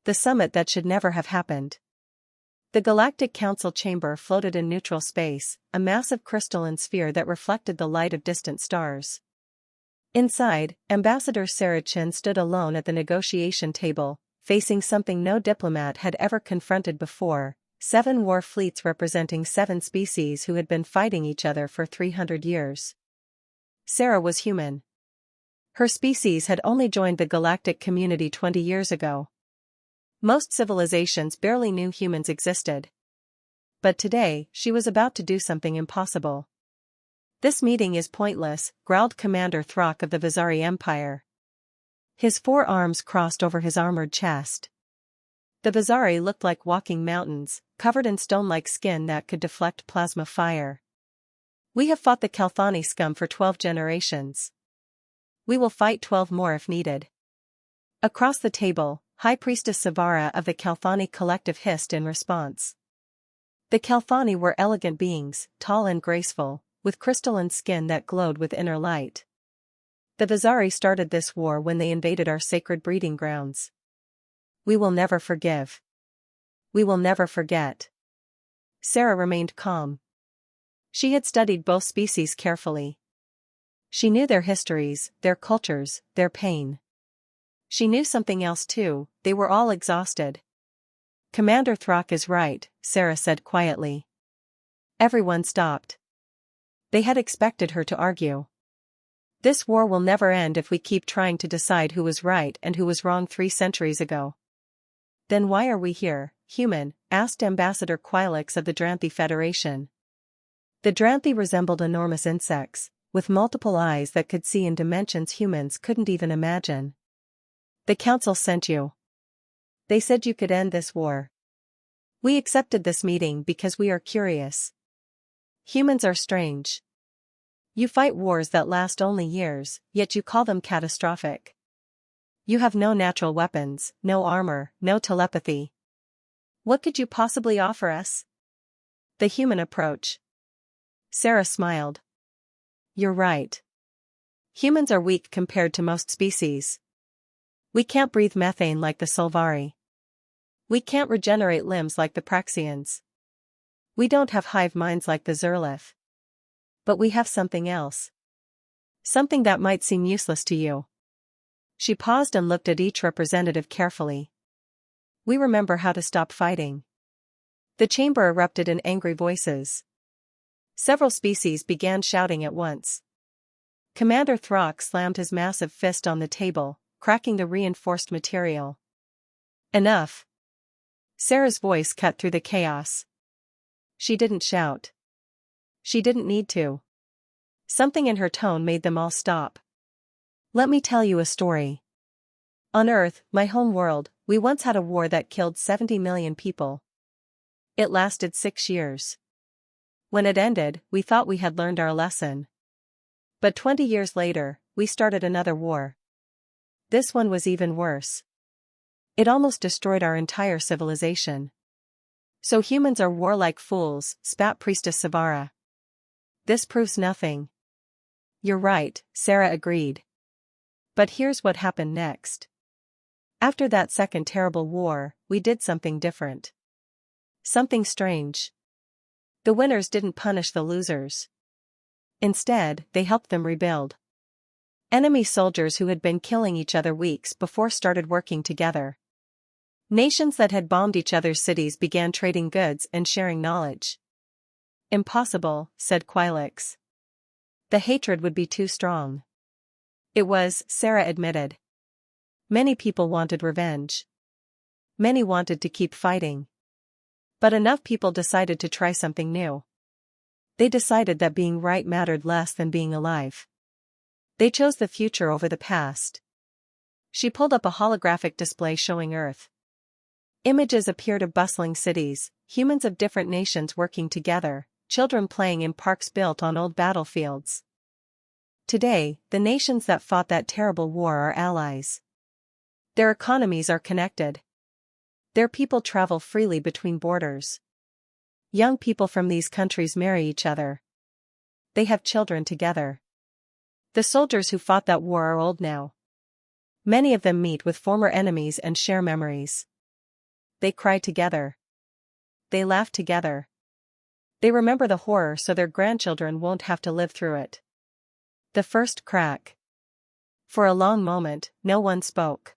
The summit that should never have happened. The Galactic Council chamber floated in neutral space, a massive crystalline sphere that reflected the light of distant stars. Inside, Ambassador Sarah Chin stood alone at the negotiation table, facing something no diplomat had ever confronted before: 7 war fleets representing 7 species who had been fighting each other for 300 years. Sarah was human. Her species had only joined the galactic community 20 years ago. Most civilizations barely knew humans existed. But today, she was about to do something impossible. "This meeting is pointless," growled Commander Throck of the Vizari Empire. His 4 arms crossed over his armored chest. The Vizari looked like walking mountains, covered in stone-like skin that could deflect plasma fire. "We have fought the Kalthani scum for 12 generations. We will fight 12 more if needed." Across the table, High Priestess Savara of the Kalthani collective hissed in response. The Kalthani were elegant beings, tall and graceful, with crystalline skin that glowed with inner light. "The Vizari started this war when they invaded our sacred breeding grounds. We will never forgive. We will never forget." Sarah remained calm. She had studied both species carefully. She knew their histories, their cultures, their pain. She knew something else too: they were all exhausted. "Commander Throck is right," Sarah said quietly. Everyone stopped. They had expected her to argue. "This war will never end if we keep trying to decide who was right and who was wrong 3 centuries ago." "Then why are we here, human?" asked Ambassador Quilix of the Dranthi Federation. The Dranthi resembled enormous insects, with multiple eyes that could see in dimensions humans couldn't even imagine. "The council sent you. They said you could end this war. We accepted this meeting because we are curious. Humans are strange. You fight wars that last only years, yet you call them catastrophic. You have no natural weapons, no armor, no telepathy. What could you possibly offer us?" "The human approach." Sarah smiled. "You're right. Humans are weak compared to most species. We can't breathe methane like the Solvari. We can't regenerate limbs like the Praxians. We don't have hive minds like the Zerlith. But we have something else. Something that might seem useless to you." She paused and looked at each representative carefully. "We remember how to stop fighting." The chamber erupted in angry voices. Several species began shouting at once. Commander Throck slammed his massive fist on the table, cracking the reinforced material. "Enough." Sarah's voice cut through the chaos. She didn't shout. She didn't need to. Something in her tone made them all stop. "Let me tell you a story. On Earth, my home world, we once had a war that killed 70 million people. It lasted 6 years. When it ended, we thought we had learned our lesson. But 20 years later, we started another war. This one was even worse. It almost destroyed our entire civilization. So humans are warlike fools," spat Priestess Savara. "This proves nothing." "You're right," Sarah agreed. "But here's what happened next. After that second terrible war, we did something different. Something strange. The winners didn't punish the losers. Instead, they helped them rebuild. Enemy soldiers who had been killing each other weeks before started working together. Nations that had bombed each other's cities began trading goods and sharing knowledge." "Impossible," said Quilix. "The hatred would be too strong." "It was," Sarah admitted. "Many people wanted revenge. Many wanted to keep fighting. But enough people decided to try something new. They decided that being right mattered less than being alive. They chose the future over the past." She pulled up a holographic display showing Earth. Images appeared of bustling cities, humans of different nations working together, children playing in parks built on old battlefields. Today, the nations that fought that terrible war are allies. Their economies are connected. Their people travel freely between borders. Young people from these countries marry each other. They have children together. The soldiers who fought that war are old now. Many of them meet with former enemies and share memories. They cry together. They laugh together. They remember the horror so their grandchildren won't have to live through it. The first crack. For a long moment, no one spoke.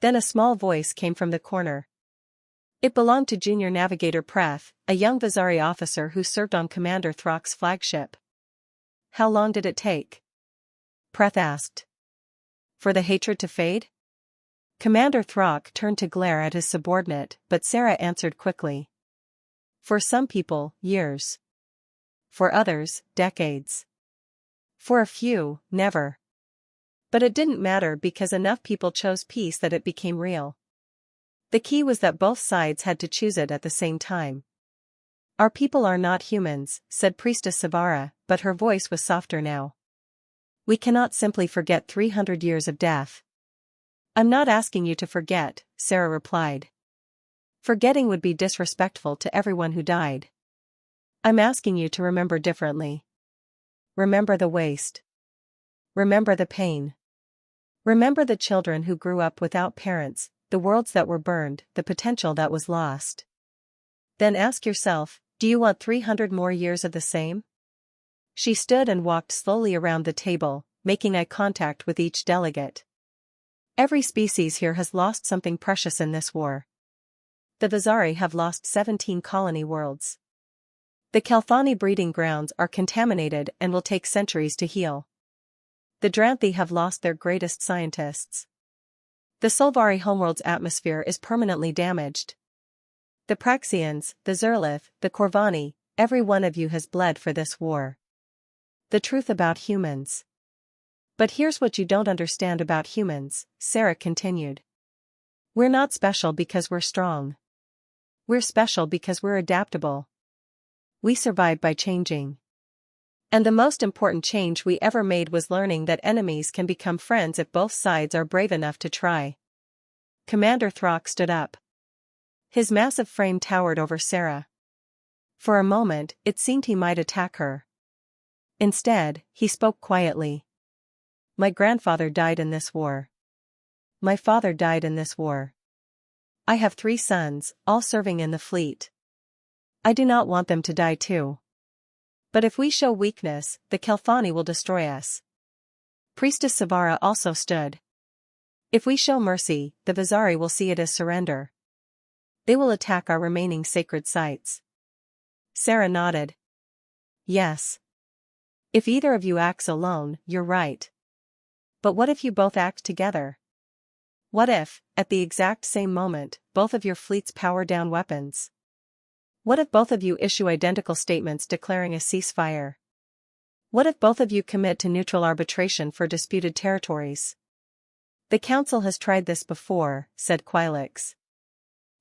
Then a small voice came from the corner. It belonged to Junior Navigator Preth, a young Vizari officer who served on Commander Throck's flagship. How long did it take? Preth asked. For the hatred to fade? Commander Throck turned to glare at his subordinate, but Sarah answered quickly. For some people, years. For others, decades. For a few, never. But it didn't matter because enough people chose peace that it became real. The key was that both sides had to choose it at the same time. Our people are not humans, said Priestess Savara, but her voice was softer now. We cannot simply forget 300 years of death. I'm not asking you to forget, Sarah replied. Forgetting would be disrespectful to everyone who died. I'm asking you to remember differently. Remember the waste. Remember the pain. Remember the children who grew up without parents, the worlds that were burned, the potential that was lost. Then ask yourself, do you want 300 more years of the same? She stood and walked slowly around the table, making eye contact with each delegate. Every species here has lost something precious in this war. The Vizari have lost 17 colony worlds. The Kalthani breeding grounds are contaminated and will take centuries to heal. The Dranthi have lost their greatest scientists. The Solvari homeworld's atmosphere is permanently damaged. The Praxians, the Zerlith, the Korvani, every one of you has bled for this war. The truth about humans. But here's what you don't understand about humans, Sarah continued. We're not special because we're strong. We're special because we're adaptable. We survive by changing. And the most important change we ever made was learning that enemies can become friends if both sides are brave enough to try. Commander Throck stood up. His massive frame towered over Sarah. For a moment, it seemed he might attack her. Instead, he spoke quietly. My grandfather died in this war. My father died in this war. I have 3 sons, all serving in the fleet. I do not want them to die too. But if we show weakness, the Kalthani will destroy us. Priestess Savara also stood. If we show mercy, the Vizari will see it as surrender. They will attack our remaining sacred sites. Sarah nodded. Yes. If either of you acts alone, you're right. But what if you both act together? What if, at the exact same moment, both of your fleets power down weapons? What if both of you issue identical statements declaring a ceasefire? What if both of you commit to neutral arbitration for disputed territories? The Council has tried this before, said Quilix.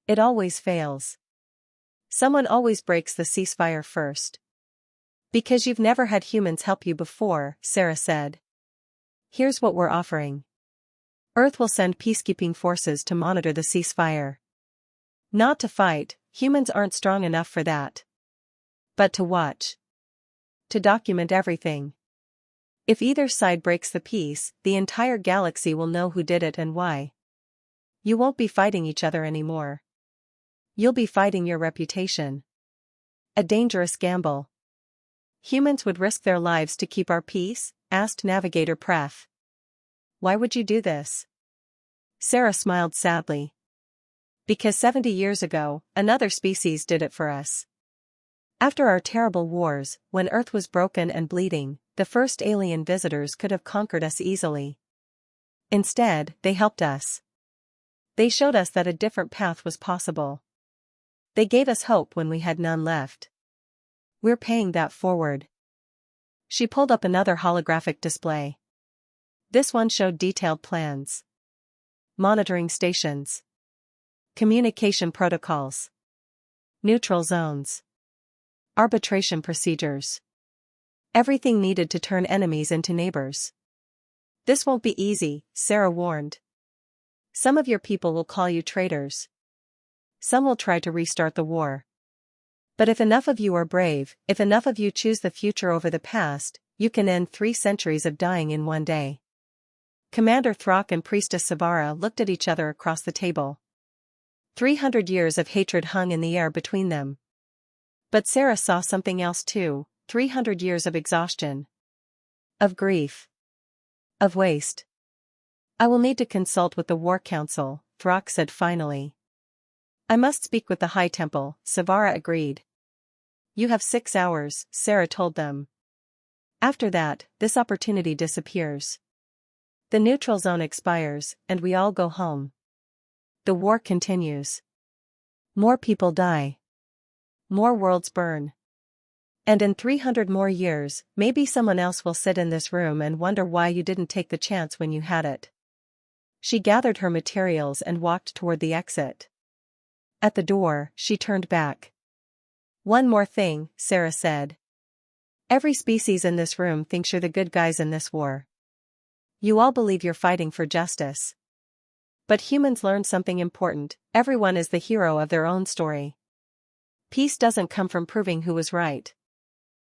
It always fails. Someone always breaks the ceasefire first. Because you've never had humans help you before, Sarah said. Here's what we're offering. Earth will send peacekeeping forces to monitor the ceasefire. Not to fight, humans aren't strong enough for that. But to watch. To document everything. If either side breaks the peace, the entire galaxy will know who did it and why. You won't be fighting each other anymore. You'll be fighting your reputation. A dangerous gamble. Humans would risk their lives to keep our peace? Asked Navigator Preth. Why would you do this? Sarah smiled sadly. Because 70 years ago, another species did it for us. After our terrible wars, when Earth was broken and bleeding, the first alien visitors could have conquered us easily. Instead, they helped us. They showed us that a different path was possible. They gave us hope when we had none left. We're paying that forward. She pulled up another holographic display. This one showed detailed plans. Monitoring stations. Communication protocols. Neutral zones. Arbitration procedures. Everything needed to turn enemies into neighbors. This won't be easy, Sarah warned. Some of your people will call you traitors. Some will try to restart the war. But if enough of you are brave, if enough of you choose the future over the past, you can end 3 centuries of dying in one day. Commander Throck and Priestess Savara looked at each other across the table. 300 years of hatred hung in the air between them. But Sarah saw something else too, 300 years of exhaustion. Of grief. Of waste. I will need to consult with the War Council, Throck said finally. I must speak with the High Temple, Savara agreed. You have 6 hours, Sarah told them. After that, this opportunity disappears. The neutral zone expires, and we all go home. The war continues. More people die. More worlds burn. And in 300 more years, maybe someone else will sit in this room and wonder why you didn't take the chance when you had it. She gathered her materials and walked toward the exit. At the door, she turned back. One more thing, Sarah said. Every species in this room thinks you're the good guys in this war. You all believe you're fighting for justice. But humans learned something important: everyone is the hero of their own story. Peace doesn't come from proving who was right.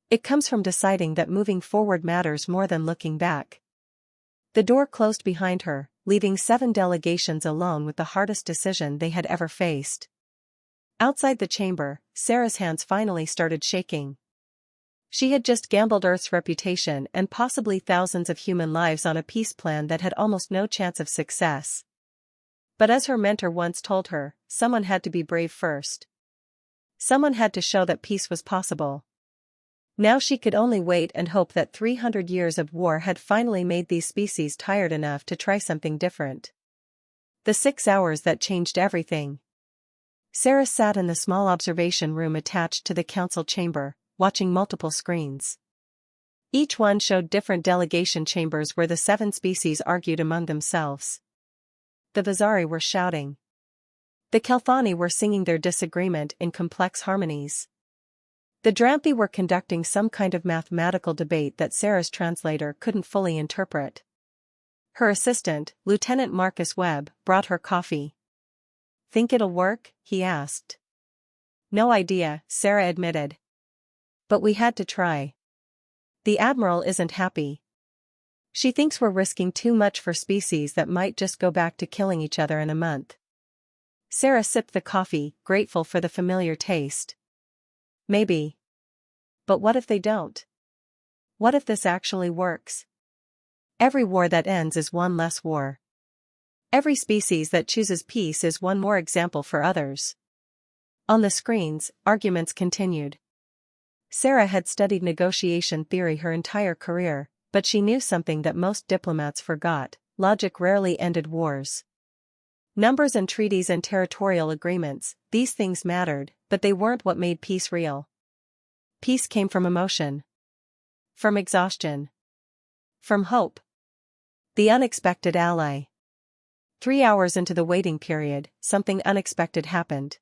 It comes from deciding that moving forward matters more than looking back. The door closed behind her, leaving 7 delegations alone with the hardest decision they had ever faced. Outside the chamber, Sarah's hands finally started shaking. She had just gambled Earth's reputation and possibly thousands of human lives on a peace plan that had almost no chance of success. But as her mentor once told her, someone had to be brave first. Someone had to show that peace was possible. Now she could only wait and hope that 300 years of war had finally made these species tired enough to try something different. The 6 hours that changed everything. Sarah sat in the small observation room attached to the council chamber, watching multiple screens. Each one showed different delegation chambers where the 7 species argued among themselves. The Vazari were shouting. The Kelthani were singing their disagreement in complex harmonies. The Dramthi were conducting some kind of mathematical debate that Sarah's translator couldn't fully interpret. Her assistant, Lieutenant Marcus Webb, brought her coffee. Think it'll work? He asked. No idea, Sarah admitted. But we had to try. The Admiral isn't happy. She thinks we're risking too much for species that might just go back to killing each other in a month. Sarah sipped the coffee, grateful for the familiar taste. Maybe. But what if they don't? What if this actually works? Every war that ends is one less war. Every species that chooses peace is one more example for others. On the screens, arguments continued. Sarah had studied negotiation theory her entire career, but she knew something that most diplomats forgot: logic rarely ended wars. Numbers and treaties and territorial agreements, these things mattered, but they weren't what made peace real. Peace came from emotion. From exhaustion. From hope. The unexpected ally. 3 hours into the waiting period, something unexpected happened.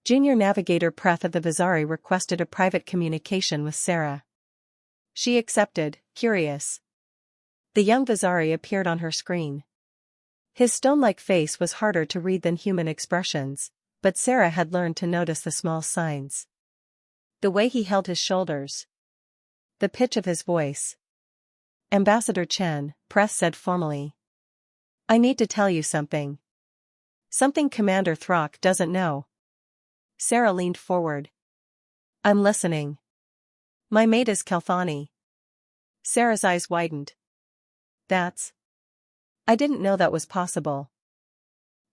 Junior Navigator Preth of the Vazari requested a private communication with Sarah. She accepted, curious. The young Vazari appeared on her screen. His stone-like face was harder to read than human expressions, but Sarah had learned to notice the small signs. The way he held his shoulders. The pitch of his voice. Ambassador Chen, Preth said formally. I need to tell you something. Something Commander Throck doesn't know. Sarah leaned forward. I'm listening. My mate is Kelthani. Sarah's eyes widened. That's... I didn't know that was possible.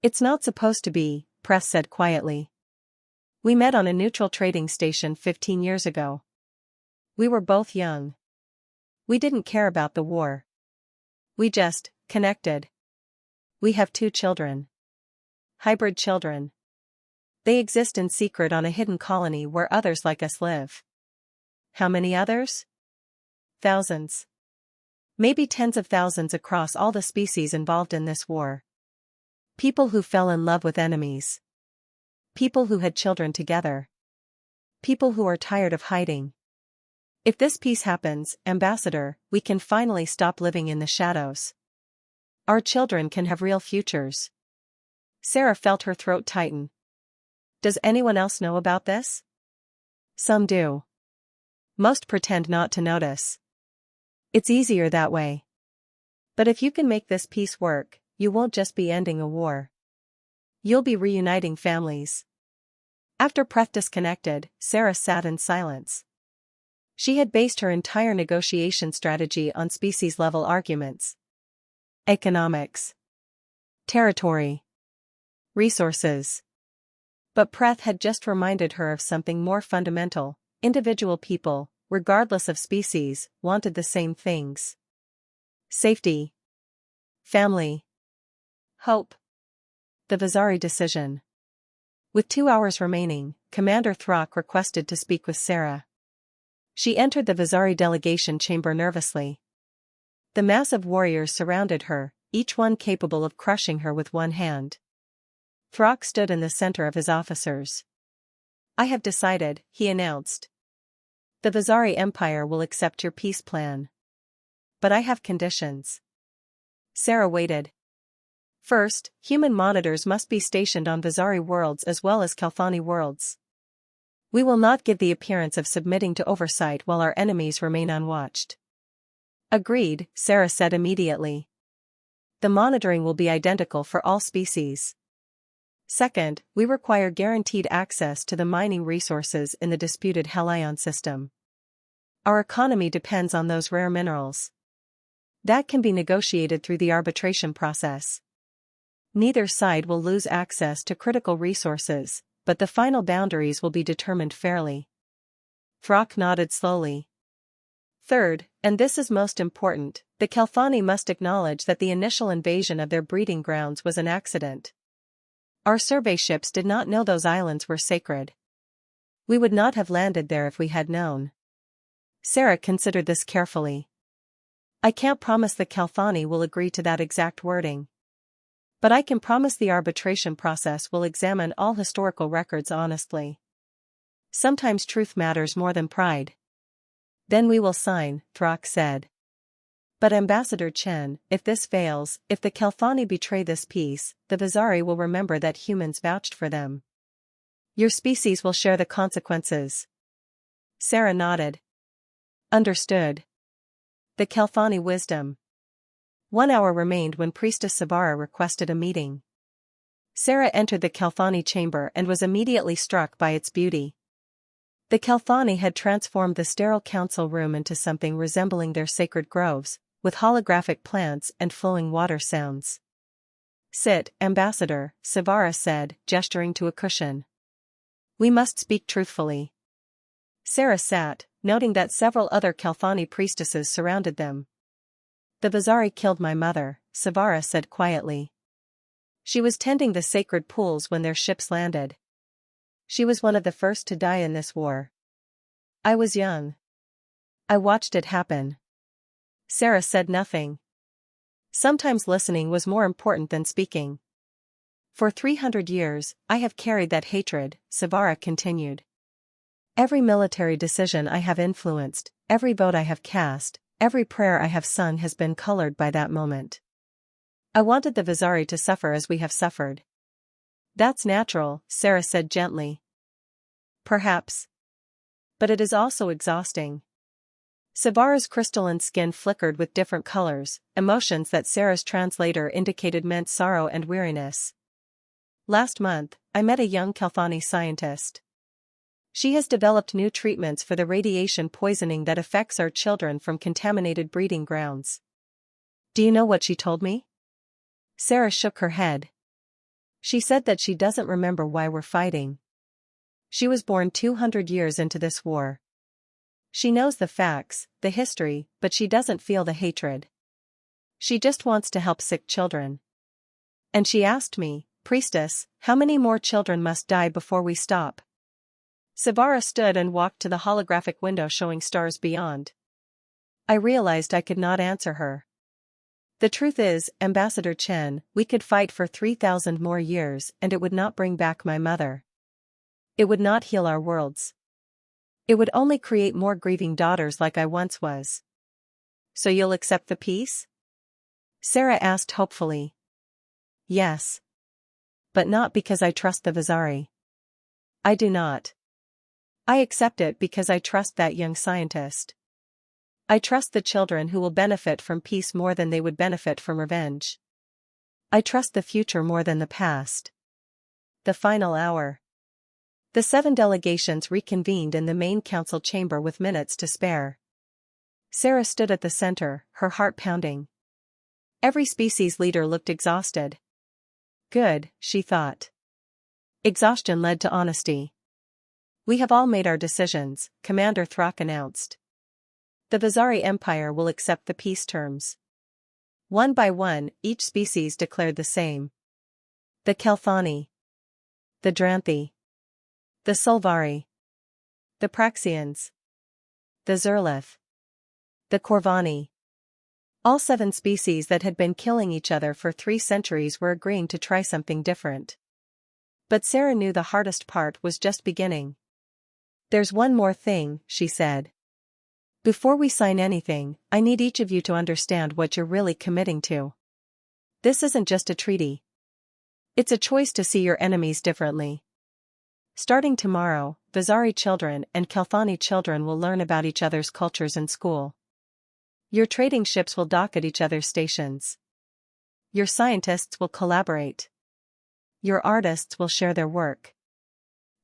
It's not supposed to be, Preth said quietly. We met on a neutral trading station 15 years ago. We were both young. We didn't care about the war. We just connected. We have 2 children. Hybrid children. They exist in secret on a hidden colony where others like us live. How many others? Thousands. Maybe tens of thousands across all the species involved in this war. People who fell in love with enemies. People who had children together. People who are tired of hiding. If this peace happens, Ambassador, we can finally stop living in the shadows. Our children can have real futures. Sarah felt her throat tighten. Does anyone else know about this? Some do. Most pretend not to notice. It's easier that way. But if you can make this peace work, you won't just be ending a war. You'll be reuniting families. After Preth disconnected, Sarah sat in silence. She had based her entire negotiation strategy on species-level arguments. Economics. Territory. Resources. But Preth had just reminded her of something more fundamental. Individual people, regardless of species, wanted the same things. Safety. Family. Hope. The Vazari decision. With 2 hours remaining, Commander Throck requested to speak with Sarah. She entered the Vazari delegation chamber nervously. The massive warriors surrounded her, each one capable of crushing her with one hand. Throck stood in the center of his officers. I have decided, he announced. The Vazari Empire will accept your peace plan. But I have conditions. Sarah waited. First, human monitors must be stationed on Vazari worlds as well as Kalthani worlds. We will not give the appearance of submitting to oversight while our enemies remain unwatched. Agreed, Sarah said immediately. The monitoring will be identical for all species. Second, we require guaranteed access to the mining resources in the disputed Helion system. Our economy depends on those rare minerals. That can be negotiated through the arbitration process. Neither side will lose access to critical resources, but the final boundaries will be determined fairly. Throck nodded slowly. Third, and this is most important, the Kalthani must acknowledge that the initial invasion of their breeding grounds was an accident. Our survey ships did not know those islands were sacred. We would not have landed there if we had known. Sarah considered this carefully. I can't promise the Kalthani will agree to that exact wording. But I can promise the arbitration process will examine all historical records honestly. Sometimes truth matters more than pride. Then we will sign, Throck said. But Ambassador Chen, if this fails, if the Kalthani betray this peace, the Vazari will remember that humans vouched for them. Your species will share the consequences. Sarah nodded. Understood. The Kalthani wisdom. 1 hour remained when Priestess Savara requested a meeting. Sarah entered the Kalthani chamber and was immediately struck by its beauty. The Kalthani had transformed the sterile council room into something resembling their sacred groves, with holographic plants and flowing water sounds. Sit, Ambassador, Savara said, gesturing to a cushion. We must speak truthfully. Sarah sat, noting that several other Kalthani priestesses surrounded them. The Vazari killed my mother, Savara said quietly. She was tending the sacred pools when their ships landed. She was one of the first to die in this war. I was young. I watched it happen. Sarah said nothing. Sometimes listening was more important than speaking. For 300 years, I have carried that hatred, Savara continued. Every military decision I have influenced, every vote I have cast, every prayer I have sung has been colored by that moment. I wanted the Vazari to suffer as we have suffered. That's natural, Sarah said gently. Perhaps. But it is also exhausting. Savara's crystalline skin flickered with different colors, emotions that Sarah's translator indicated meant sorrow and weariness. Last month, I met a young Kalthani scientist. She has developed new treatments for the radiation poisoning that affects our children from contaminated breeding grounds. Do you know what she told me? Sarah shook her head. She said that she doesn't remember why we're fighting. She was born 200 years into this war. She knows the facts, the history, but she doesn't feel the hatred. She just wants to help sick children. And she asked me, Priestess, how many more children must die before we stop? Savara stood and walked to the holographic window showing stars beyond. I realized I could not answer her. The truth is, Ambassador Chen, we could fight for 3,000 more years and it would not bring back my mother. It would not heal our worlds. It would only create more grieving daughters like I once was. So you'll accept the peace? Sarah asked hopefully. Yes. But not because I trust the Vazari. I do not. I accept it because I trust that young scientist. I trust the children who will benefit from peace more than they would benefit from revenge. I trust the future more than the past. The final hour. The 7 delegations reconvened in the main council chamber with minutes to spare. Sarah stood at the center, her heart pounding. Every species leader looked exhausted. Good, she thought. Exhaustion led to honesty. We have all made our decisions, Commander Throck announced. The Vazari Empire will accept the peace terms. One by one, each species declared the same. The Kelthani. The Dranthi. The Sulvari. The Praxians. The Zerlith. The Corvani. All 7 species that had been killing each other for 3 centuries were agreeing to try something different. But Sarah knew the hardest part was just beginning. There's one more thing, she said. Before we sign anything, I need each of you to understand what you're really committing to. This isn't just a treaty. It's a choice to see your enemies differently. Starting tomorrow, Vazari children and Kelthani children will learn about each other's cultures in school. Your trading ships will dock at each other's stations. Your scientists will collaborate. Your artists will share their work.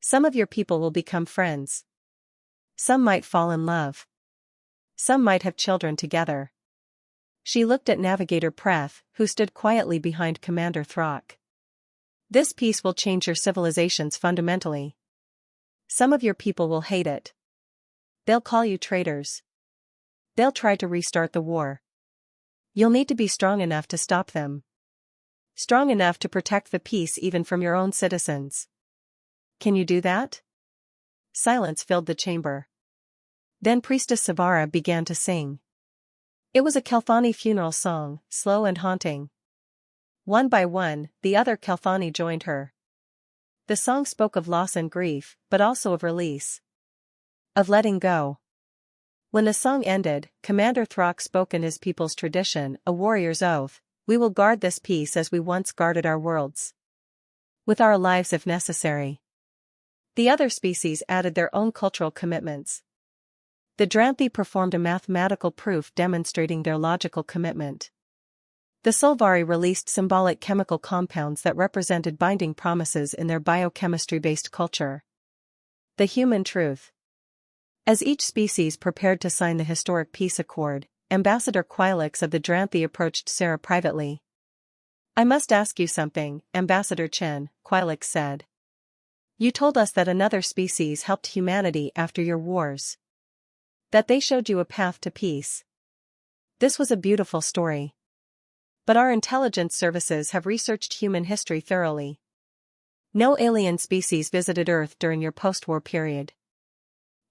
Some of your people will become friends. Some might fall in love. Some might have children together. She looked at Navigator Preth, who stood quietly behind Commander Throck. This peace will change your civilizations fundamentally. Some of your people will hate it. They'll call you traitors. They'll try to restart the war. You'll need to be strong enough to stop them. Strong enough to protect the peace even from your own citizens. Can you do that? Silence filled the chamber. Then Priestess Savara began to sing. It was a Kelthani funeral song, slow and haunting. One by one, the other Kelthani joined her. The song spoke of loss and grief, but also of release. Of letting go. When the song ended, Commander Throck spoke in his people's tradition, a warrior's oath. We will guard this peace as we once guarded our worlds. With our lives if necessary. The other species added their own cultural commitments. The Dranthi performed a mathematical proof demonstrating their logical commitment. The Sulvari released symbolic chemical compounds that represented binding promises in their biochemistry-based culture. The human truth. As each species prepared to sign the historic peace accord, Ambassador Quilix of the Dranthi approached Sarah privately. I must ask you something, Ambassador Chen, Quilix said. You told us that another species helped humanity after your wars. That they showed you a path to peace. This was a beautiful story. But our intelligence services have researched human history thoroughly. No alien species visited Earth during your post-war period.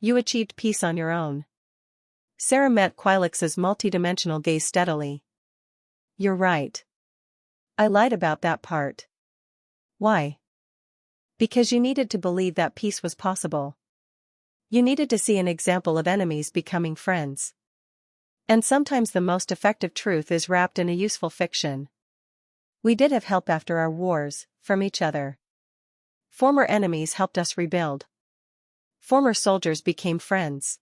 You achieved peace on your own. Sarah met Quilix's multidimensional gaze steadily. You're right. I lied about that part. Why? Because you needed to believe that peace was possible. You needed to see an example of enemies becoming friends. And sometimes the most effective truth is wrapped in a useful fiction. We did have help after our wars, from each other. Former enemies helped us rebuild. Former soldiers became friends.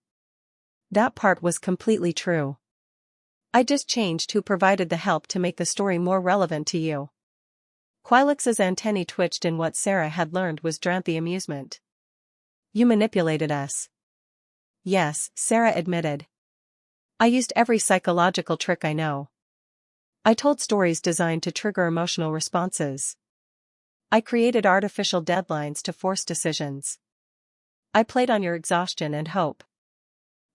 That part was completely true. I just changed who provided the help to make the story more relevant to you. Quilix's antennae twitched in what Sarah had learned was Dranthi amusement. You manipulated us. Yes, Sarah admitted. I used every psychological trick I know. I told stories designed to trigger emotional responses. I created artificial deadlines to force decisions. I played on your exhaustion and hope.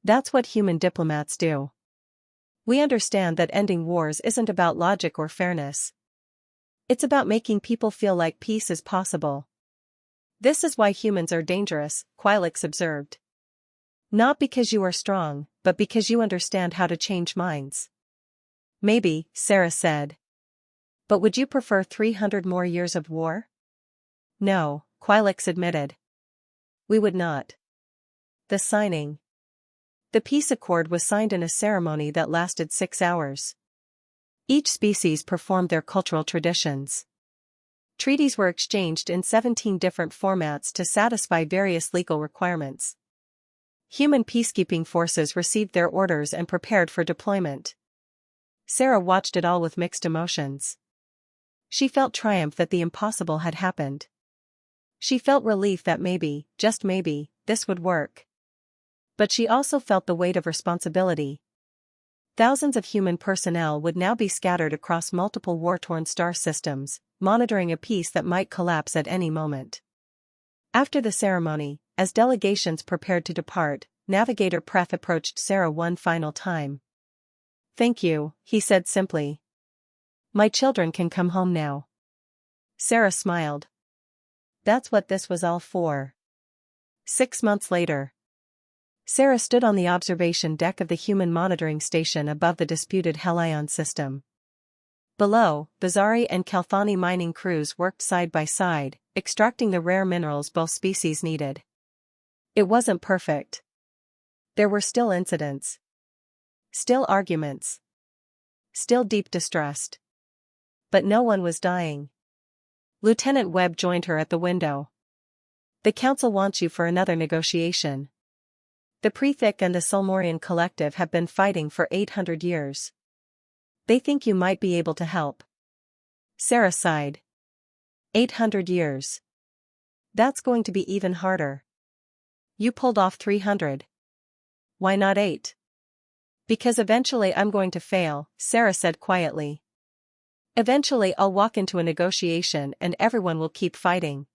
That's what human diplomats do. We understand that ending wars isn't about logic or fairness. It's about making people feel like peace is possible. This is why humans are dangerous, Quilix observed. Not because you are strong, but because you understand how to change minds. Maybe, Sarah said. But would you prefer 300 more years of war? No, Quilix admitted. We would not. The signing. The peace accord was signed in a ceremony that lasted 6 hours. Each species performed their cultural traditions. Treaties were exchanged in 17 different formats to satisfy various legal requirements. Human peacekeeping forces received their orders and prepared for deployment. Sarah watched it all with mixed emotions. She felt triumph that the impossible had happened. She felt relief that maybe, just maybe, this would work. But she also felt the weight of responsibility. Thousands of human personnel would now be scattered across multiple war-torn star systems, monitoring a peace that might collapse at any moment. After the ceremony, as delegations prepared to depart, Navigator Preth approached Sarah one final time. "Thank you," he said simply. "My children can come home now." Sarah smiled. That's what this was all for. 6 months later. Sarah stood on the observation deck of the human monitoring station above the disputed Helion system. Below, Bazari and Kalthani mining crews worked side by side, extracting the rare minerals both species needed. It wasn't perfect. There were still incidents. Still arguments. Still deep distrust. But no one was dying. Lieutenant Webb joined her at the window. "The Council wants you for another negotiation. The Prethik and the Sulmorian Collective have been fighting for 800 years. They think you might be able to help." Sarah sighed. 800 years. That's going to be even harder. You pulled off 300. Why not 8? Because eventually I'm going to fail, Sarah said quietly. Eventually I'll walk into a negotiation and everyone will keep fighting.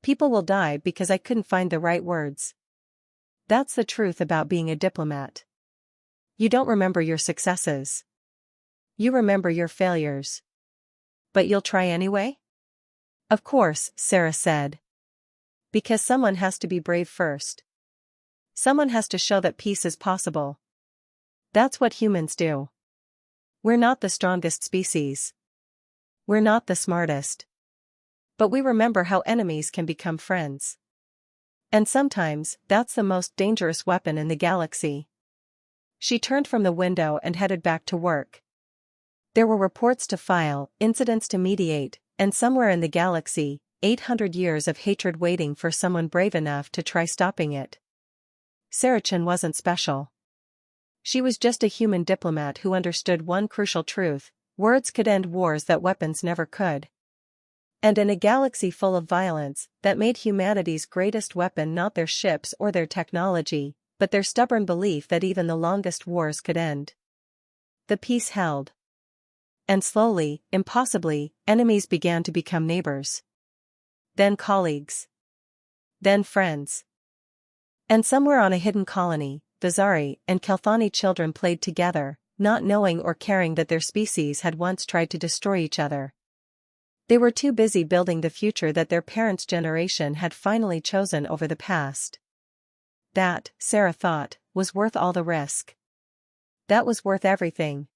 People will die because I couldn't find the right words. That's the truth about being a diplomat. You don't remember your successes. You remember your failures. But you'll try anyway? Of course, Sarah said. Because someone has to be brave first. Someone has to show that peace is possible. That's what humans do. We're not the strongest species. We're not the smartest. But we remember how enemies can become friends. And sometimes, that's the most dangerous weapon in the galaxy. She turned from the window and headed back to work. There were reports to file, incidents to mediate, and somewhere in the galaxy, 800 years of hatred waiting for someone brave enough to try stopping it. Sarah Chen wasn't special. She was just a human diplomat who understood one crucial truth: words could end wars that weapons never could. And in a galaxy full of violence, that made humanity's greatest weapon not their ships or their technology, but their stubborn belief that even the longest wars could end. The peace held. And slowly, impossibly, enemies began to become neighbors. Then colleagues. Then friends. And somewhere on a hidden colony, Bazari and Kalthani children played together, not knowing or caring that their species had once tried to destroy each other. They were too busy building the future that their parents' generation had finally chosen over the past. That, Sarah thought, was worth all the risk. That was worth everything.